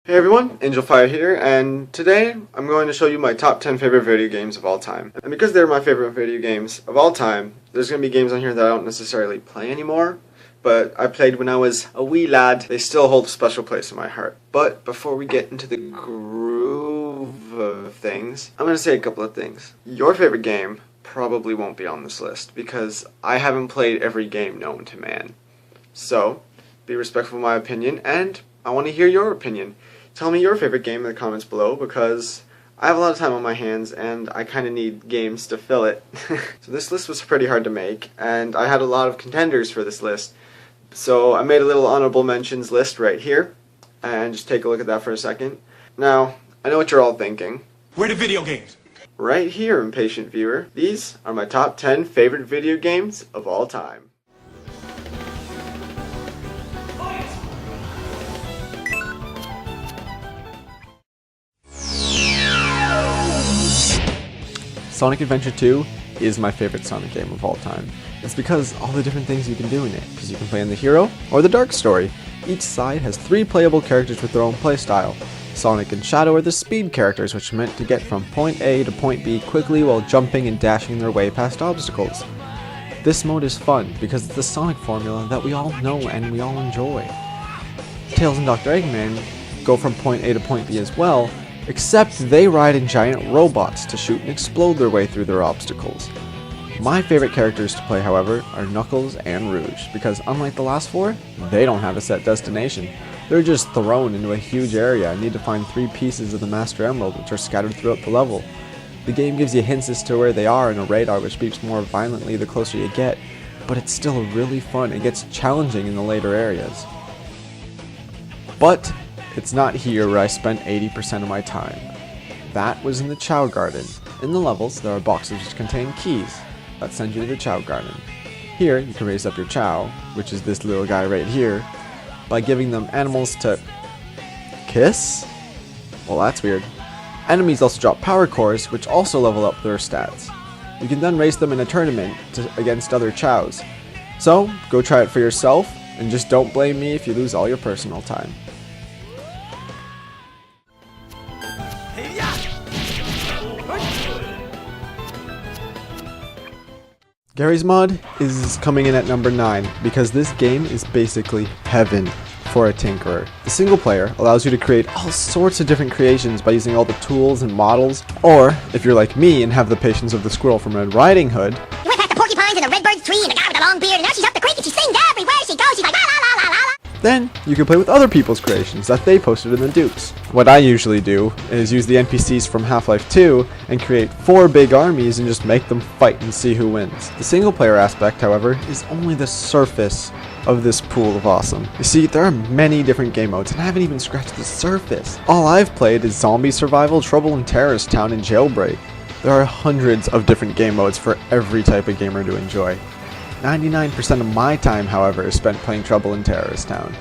Hey everyone, Angel Fire here, and today I'm going to show you my top 10 favorite video games of all time. And because they're my favorite video games of all time, there's going to be games on here that I don't necessarily play anymore, but I played when I was a wee lad. They still hold a special place in my heart. But before we get into the groove of things, I'm going to say a couple of things. Your favorite game probably won't be on this list, because I haven't played every game known to man. So, be respectful of my opinion, and I want to hear your opinion. Tell me your favorite game in the comments below, because I have a lot of time on my hands and I kind of need games to fill it. So this list was pretty hard to make, and I had a lot of contenders for this list. So I made a little honorable mentions list right here, and just take a look at that for a second. Now, I know what you're all thinking. Where are the video games? Right here, impatient viewer. These are my top 10 favorite video games of all time. Sonic Adventure 2 is my favorite Sonic game of all time. It's because all the different things you can do in it, because you can play in the hero or the dark story. Each side has 3 playable characters with their own playstyle. Sonic and Shadow are the speed characters, which are meant to get from point A to point B quickly while jumping and dashing their way past obstacles. This mode is fun because it's the Sonic formula that we all know and we all enjoy. Tails and Dr. Eggman go from point A to point B as well, except they ride in giant robots to shoot and explode their way through their obstacles. My favorite characters to play, however, are Knuckles and Rouge, because unlike the last 4, they don't have a set destination. They're just thrown into a huge area and need to find 3 pieces of the Master Emerald, which are scattered throughout the level. The game gives you hints as to where they are in a radar which beeps more violently the closer you get, but it's still really fun. It gets challenging in the later areas. But it's not here where I spent 80% of my time. That was in the Chow Garden. In the levels, there are boxes which contain keys that send you to the Chow Garden. Here, you can raise up your Chow, which is this little guy right here, by giving them animals to kiss? Well, that's weird. Enemies also drop power cores, which also level up their stats. You can then race them in a tournament against other Chows. So, go try it for yourself, and just don't blame me if you lose all your personal time. Gary's Mod is coming in at number 9 because this game is basically heaven for a tinkerer. The single player allows you to create all sorts of different creations by using all the tools and models, or if you're like me and have the patience of the squirrel from Red Riding Hood, you went past the porcupines and the redbird tree and the guy with the long beard, and now she's up the creek and she sings everywhere she goes. She's like la la la la la. Then you can play with other people's creations that they posted in the dupes. What I usually do is use the NPCs from Half-Life 2 and create 4 big armies and just make them fight and see who wins. The single player aspect, however, is only the surface of this pool of awesome. You see, there are many different game modes and I haven't even scratched the surface. All I've played is Zombie Survival, Trouble in Terrorist Town, and Jailbreak. There are hundreds of different game modes for every type of gamer to enjoy. 99% of my time, however, is spent playing Trouble in Terrorist Town.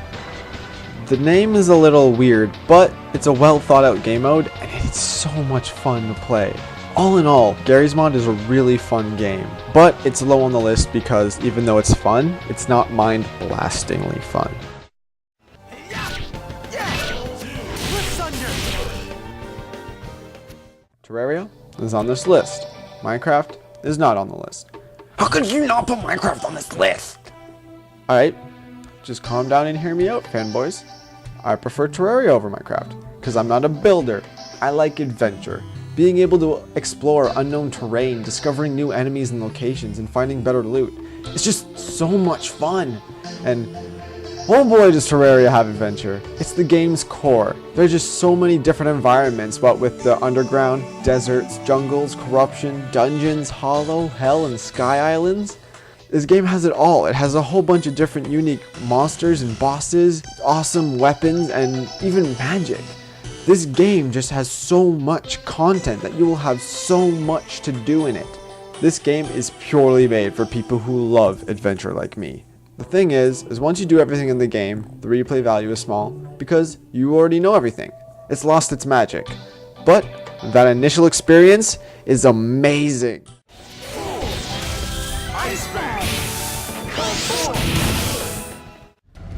The name is a little weird, but it's a well thought out game mode, and it's so much fun to play. All in all, Gary's Mod is a really fun game, but it's low on the list because even though it's fun, it's not mind-blastingly fun. Terraria is on this list. Minecraft is not on the list. How could you not put Minecraft on this list? Alright, just calm down and hear me out, fanboys. I prefer Terraria over Minecraft, because I'm not a builder. I like adventure. Being able to explore unknown terrain, discovering new enemies and locations, and finding better loot. It's just so much fun. And oh boy, does Terraria have adventure. It's the game's core. There's just so many different environments, what with the underground, deserts, jungles, corruption, dungeons, hollow, hell, and sky islands. This game has it all. It has a whole bunch of different unique monsters and bosses, awesome weapons, and even magic. This game just has so much content that you will have so much to do in it. This game is purely made for people who love adventure like me. The thing is once you do everything in the game, the replay value is small because you already know everything. It's lost its magic. But that initial experience is amazing.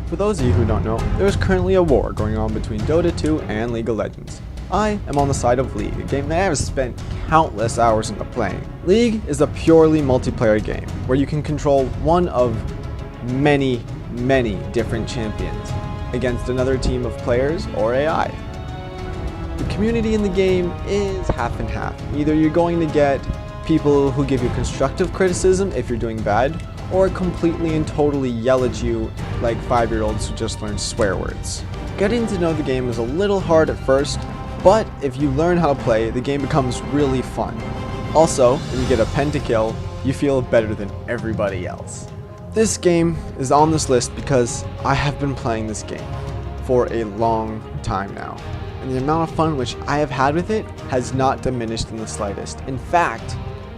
For those of you who don't know, there is currently a war going on between Dota 2 and League of Legends. I am on the side of League, a game that I have spent countless hours into playing. League is a purely multiplayer game, where you can control one of many different champions against another team of players or AI. The community in the game is half and half. Either you're going to get people who give you constructive criticism if you're doing bad, or completely and totally yell at you like 5-year-olds who just learned swear words. Getting to know the game is a little hard at first, but if you learn how to play, the game becomes really fun. Also, when you get a pentakill, you feel better than everybody else. This game is on this list because I have been playing this game for a long time now, and the amount of fun which I have had with it has not diminished in the slightest. In fact,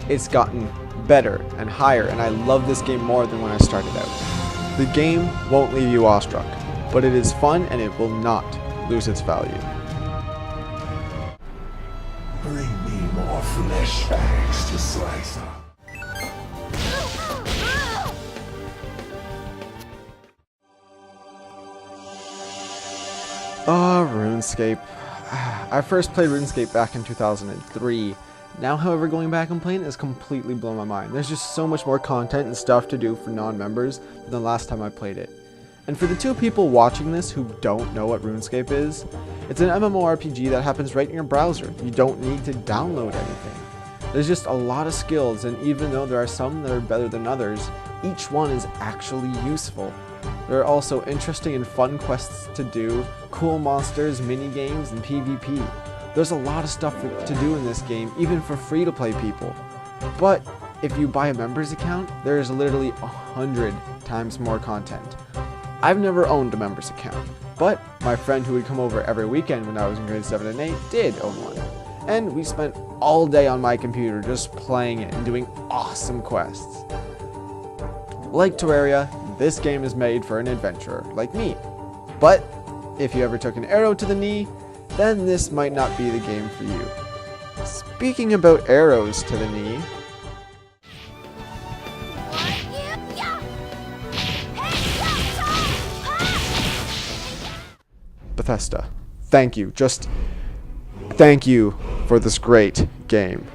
it's gotten better and higher, and I love this game more than when I started out. The game won't leave you awestruck, but it is fun and it will not lose its value. Bring me more flesh bags to slice up. RuneScape. I first played RuneScape back in 2003. Now, however, going back and playing it has completely blown my mind. There's just so much more content and stuff to do for non-members than the last time I played it. And for the two people watching this who don't know what RuneScape is, it's an MMORPG that happens right in your browser. You don't need to download anything. There's just a lot of skills, and even though there are some that are better than others, each one is actually useful. There are also interesting and fun quests to do, cool monsters, mini games, and PvP. There's a lot of stuff to do in this game, even for free-to-play people. But if you buy a member's account, there is literally 100 times more content. I've never owned a member's account, but my friend who would come over every weekend when I was in grade 7 and 8 did own one. And we spent all day on my computer just playing it and doing awesome quests. Like Terraria, this game is made for an adventurer like me. But if you ever took an arrow to the knee, then this might not be the game for you. Speaking about arrows to the knee, Bethesda, thank you. Just thank you for this great game.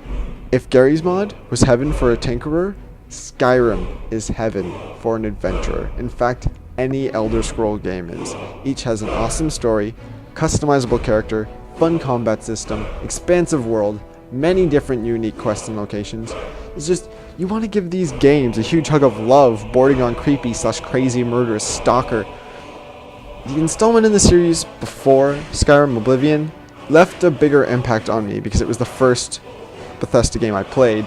If Gary's Mod was heaven for a tinkerer, Skyrim is heaven for an adventurer. In fact, any Elder Scroll game is. Each has an awesome story, customizable character, fun combat system, expansive world, many different unique quests and locations. It's just, you want to give these games a huge hug of love, bordering on creepy / crazy murderous stalker. The installment in the series before Skyrim Oblivion left a bigger impact on me because it was the first Bethesda game I played,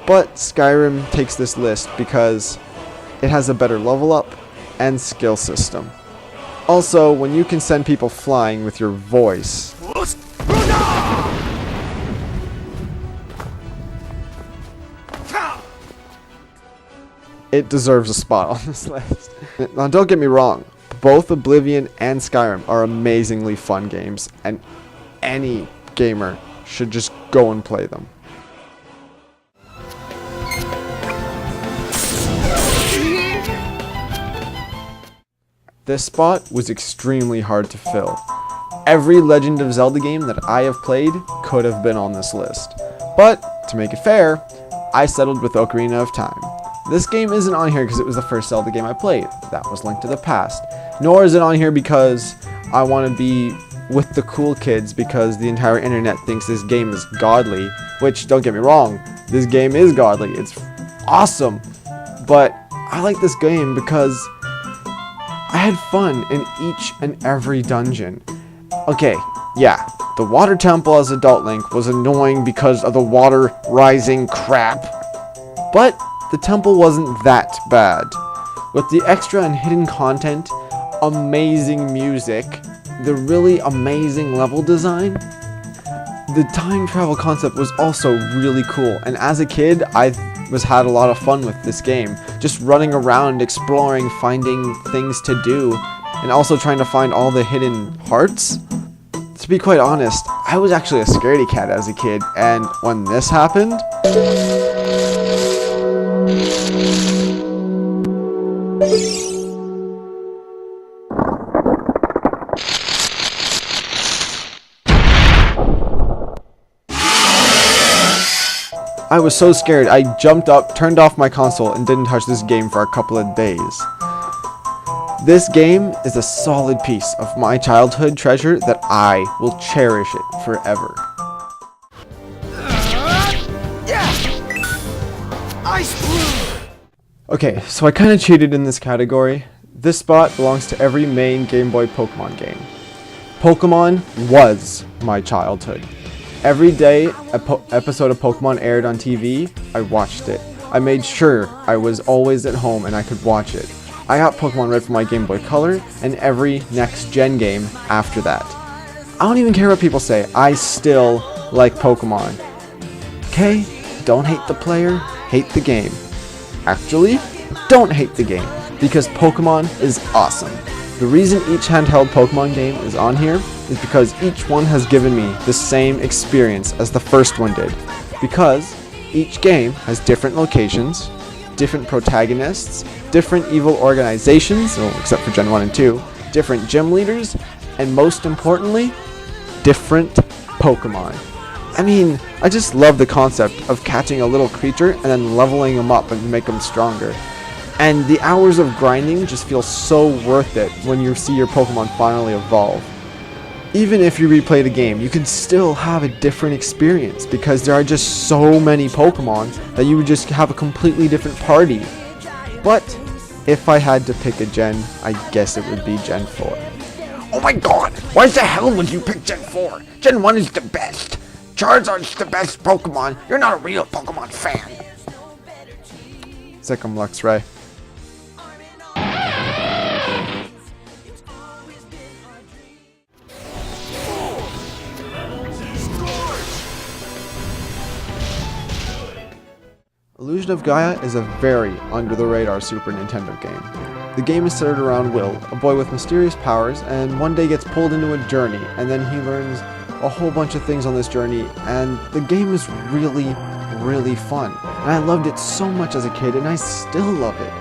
but Skyrim takes this list because it has a better level up and skill system. Also, when you can send people flying with your voice, it deserves a spot on this list. Now, don't get me wrong, both Oblivion and Skyrim are amazingly fun games, and any gamer should just go and play them. This spot was extremely hard to fill. Every Legend of Zelda game that I have played could have been on this list. But, to make it fair, I settled with Ocarina of Time. This game isn't on here because it was the first Zelda game I played. That was Link to the Past. Nor is it on here because I want to be with the cool kids because the entire internet thinks this game is godly. Which, don't get me wrong, this game is godly. It's awesome. But I like this game because I had fun in each and every dungeon. Okay, yeah, the water temple as Adult Link was annoying because of the water rising crap. But the temple wasn't that bad. With the extra and hidden content, amazing music, the really amazing level design, the time travel concept was also really cool. And as a kid, I had a lot of fun with this game. Just running around, exploring, finding things to do, and also trying to find all the hidden hearts. To be quite honest, I was actually a scaredy cat as a kid, and when this happened, I was so scared, I jumped up, turned off my console, and didn't touch this game for a couple of days. This game is a solid piece of my childhood treasure that I will cherish it forever. Okay, so I kinda cheated in this category. This spot belongs to every main Game Boy Pokemon game. Pokemon was my childhood. Every day an episode of Pokemon aired on TV, I watched it. I made sure I was always at home and I could watch it. I got Pokemon Red for my Game Boy Color and every next gen game after that. I don't even care what people say, I still like Pokemon. Okay? Don't hate the player, hate the game. Actually, don't hate the game, because Pokemon is awesome. The reason each handheld Pokemon game is on here is because each one has given me the same experience as the first one did. Because each game has different locations, different protagonists, different evil organizations, well, except for Gen 1 and 2, different gym leaders, and most importantly, different Pokemon. I mean, I just love the concept of catching a little creature and then leveling them up and make them stronger. And the hours of grinding just feel so worth it when you see your Pokemon finally evolve. Even if you replay the game, you can still have a different experience because there are just so many Pokemon that you would just have a completely different party. But if I had to pick a gen, I guess it would be Gen 4. Oh my god, why the hell would you pick Gen 4? Gen 1 is the best. Charizard's the best Pokemon. You're not a real Pokemon fan. Second Luxray. Illusion of Gaia is a very under-the-radar Super Nintendo game. The game is centered around Will, a boy with mysterious powers, and one day gets pulled into a journey, and then he learns a whole bunch of things on this journey, and the game is really, really fun. And I loved it so much as a kid, and I still love it.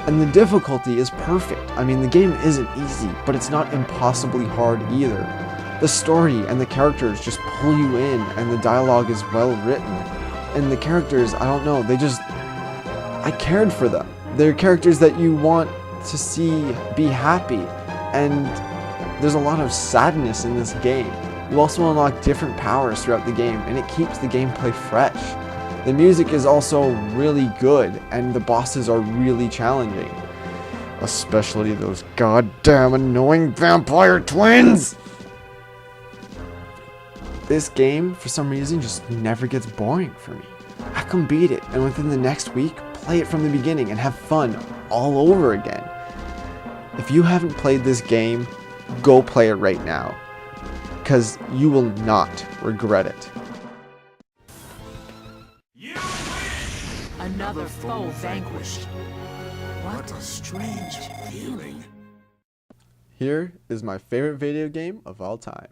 And the difficulty is perfect. I mean, the game isn't easy, but it's not impossibly hard either. The story and the characters just pull you in, and the dialogue is well written. And the characters, I don't know, I cared for them. They're characters that you want to see be happy, and there's a lot of sadness in this game. You also unlock different powers throughout the game, and it keeps the gameplay fresh. The music is also really good, and the bosses are really challenging. Especially those goddamn annoying vampire twins! This game, for some reason, just never gets boring for me. I can beat it, and within the next week, play it from the beginning and have fun all over again. If you haven't played this game, go play it right now, because you will not regret it. Another foe vanquished. What a strange feeling. Here is my favorite video game of all time.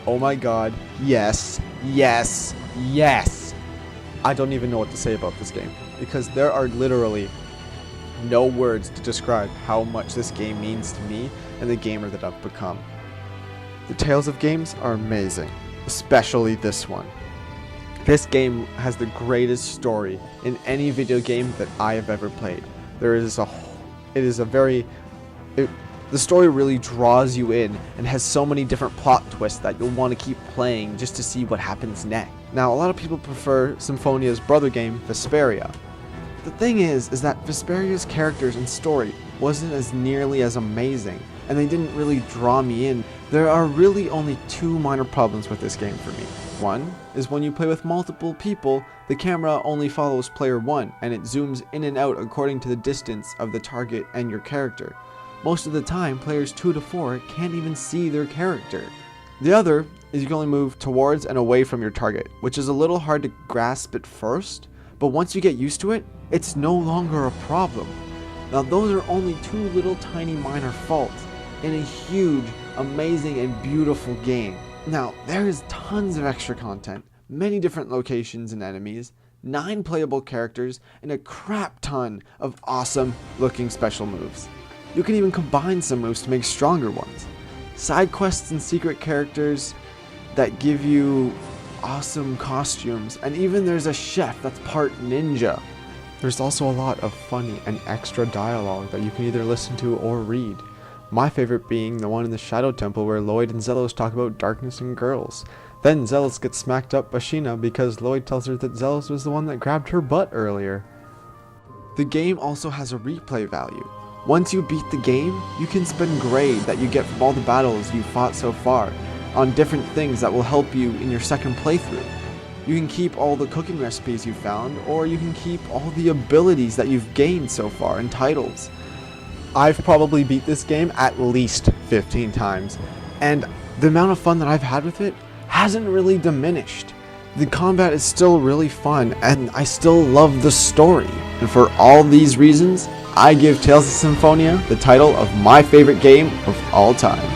Oh my god, yes, yes, yes! I don't even know what to say about this game, because there are literally no words to describe how much this game means to me and the gamer that I've become. The Tales of games are amazing, especially this one. This game has the greatest story in any video game that I have ever played. The story really draws you in and has so many different plot twists that you'll want to keep playing just to see what happens next. Now, a lot of people prefer Symphonia's brother game, Vesperia. The thing is that Vesperia's characters and story wasn't as nearly as amazing, and they didn't really draw me in. There are really only two minor problems with this game for me. One is when you play with multiple people, the camera only follows player one, and it zooms in and out according to the distance of the target and your character. Most of the time, players 2 to 4 can't even see their character. The other is you can only move towards and away from your target, which is a little hard to grasp at first, but once you get used to it, it's no longer a problem. Now those are only 2 little tiny minor faults in a huge, amazing, and beautiful game. Now, there is tons of extra content, many different locations and enemies, 9 playable characters, and a crap ton of awesome looking special moves. You can even combine some moves to make stronger ones. Side quests and secret characters that give you awesome costumes, and even there's a chef that's part ninja. There's also a lot of funny and extra dialogue that you can either listen to or read. My favorite being the one in the Shadow Temple where Lloyd and Zelos talk about darkness and girls. Then Zelos gets smacked up by Sheena because Lloyd tells her that Zelos was the one that grabbed her butt earlier. The game also has a replay value. Once you beat the game, you can spend grade that you get from all the battles you fought so far on different things that will help you in your second playthrough. You can keep all the cooking recipes you found, or you can keep all the abilities that you've gained so far in titles. I've probably beat this game at least 15 times, and the amount of fun that I've had with it hasn't really diminished. The combat is still really fun, and I still love the story. And for all these reasons, I give Tales of Symphonia the title of my favorite game of all time.